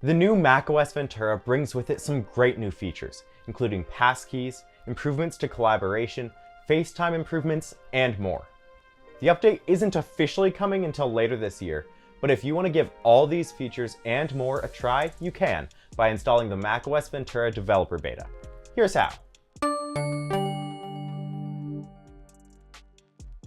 The new macOS Ventura brings with it some great new features, including passkeys, improvements to collaboration, FaceTime improvements, and more. The update isn't officially coming until later this year, but if you want to give all these features and more a try, you can by installing the macOS Ventura Developer Beta. Here's how.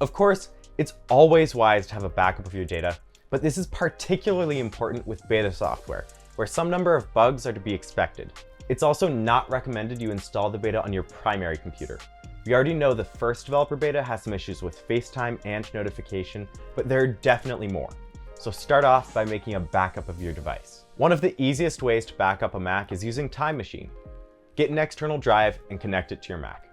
Of course, it's always wise to have a backup of your data, but this is particularly important with beta software, where some number of bugs are to be expected. It's also not recommended you install the beta on your primary computer. We already know the first developer beta has some issues with FaceTime and notification, but there are definitely more. So start off by making a backup of your device. One of the easiest ways to back up a Mac is using Time Machine. Get an external drive and connect it to your Mac.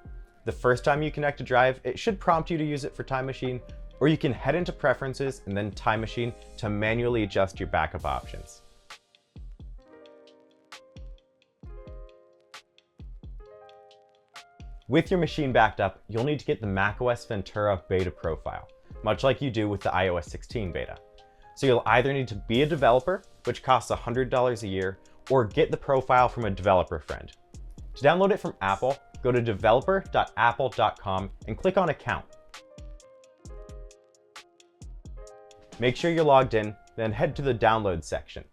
The first time you connect a drive, it should prompt you to use it for Time Machine, or you can head into Preferences and then Time Machine to manually adjust your backup options. With your machine backed up, you'll need to get the macOS Ventura beta profile, much like you do with the iOS 16 beta. So you'll either need to be a developer, which costs $100 a year, or get the profile from a developer friend. To download it from Apple, go to developer.apple.com and click on Account. Make sure you're logged in, then head to the Download section.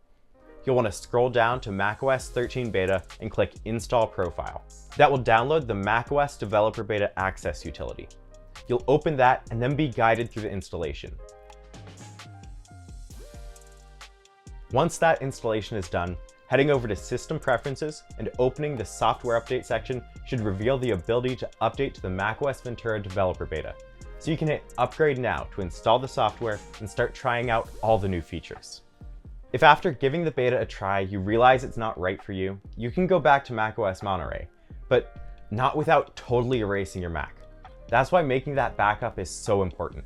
You'll want to scroll down to macOS 13 Beta and click Install Profile. That will download the macOS Developer Beta Access utility. You'll open that and then be guided through the installation. Once that installation is done, heading over to System Preferences and opening the Software Update section should reveal the ability to update to the macOS Ventura Developer Beta. So you can hit Upgrade Now to install the software and start trying out all the new features. If after giving the beta a try you realize it's not right for you, you can go back to macOS Monterey, but not without totally erasing your Mac. That's why making that backup is so important.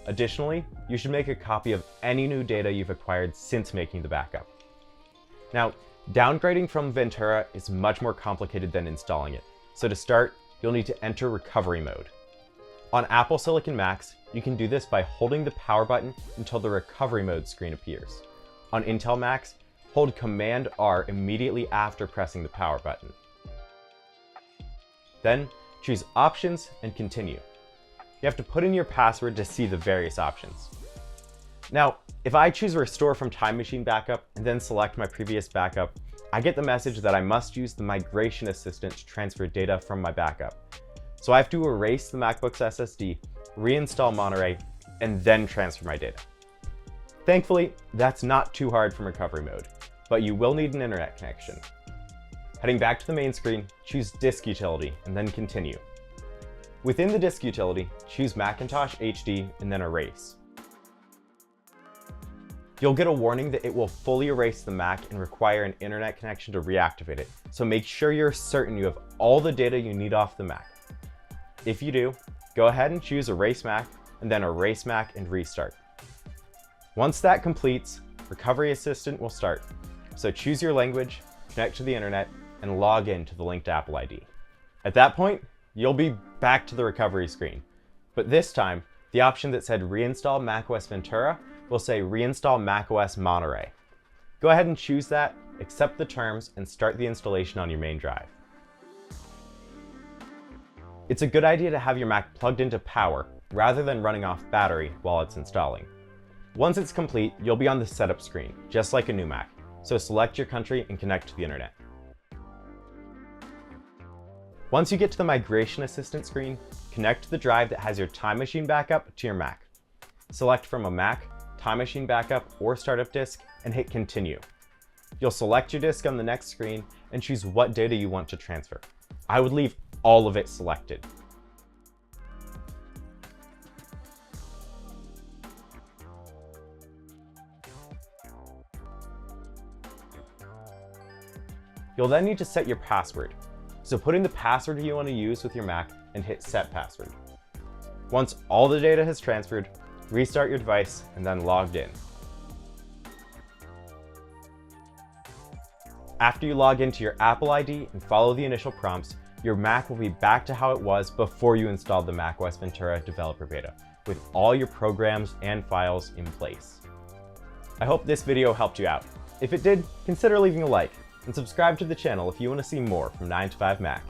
Additionally, you should make a copy of any new data you've acquired since making the backup. Now, downgrading from Ventura is much more complicated than installing it. So to start, you'll need to enter recovery mode. On Apple Silicon Macs, you can do this by holding the power button until the recovery mode screen appears. On Intel Macs, hold Command-R immediately after pressing the power button. Then, choose Options and Continue. You have to put in your password to see the various options. Now, if I choose Restore from Time Machine Backup and then select my previous backup, I get the message that I must use the Migration Assistant to transfer data from my backup. So I have to erase the MacBook's SSD, reinstall Monterey, and then transfer my data. Thankfully, that's not too hard from recovery mode, but you will need an internet connection. Heading back to the main screen, choose Disk Utility and then Continue. Within the Disk Utility, choose Macintosh HD and then Erase. You'll get a warning that it will fully erase the Mac and require an internet connection to reactivate it, so make sure you're certain you have all the data you need off the Mac. If you do, go ahead and choose Erase Mac and then Erase Mac and Restart. Once that completes, Recovery Assistant will start. So choose your language, connect to the internet, and log in to the linked Apple ID. At that point, you'll be back to the recovery screen. But this time, the option that said Reinstall macOS Ventura will say Reinstall macOS Monterey. Go ahead and choose that, accept the terms, and start the installation on your main drive. It's a good idea to have your Mac plugged into power rather than running off battery while it's installing. Once it's complete, you'll be on the setup screen, just like a new Mac. So select your country and connect to the internet. Once you get to the Migration Assistant screen, connect to the drive that has your Time Machine backup to your Mac. Select from a Mac, Time Machine backup, or startup disk, and hit Continue. You'll select your disk on the next screen and choose what data you want to transfer. I would leave all of it selected. You'll then need to set your password. So put in the password you want to use with your Mac and hit Set Password. Once all the data has transferred, restart your device and then logged in. After you log into your Apple ID and follow the initial prompts, your Mac will be back to how it was before you installed the macOS Ventura Developer Beta, with all your programs and files in place. I hope this video helped you out. If it did, consider leaving a like, and subscribe to the channel if you want to see more from 9 to 5 Mac.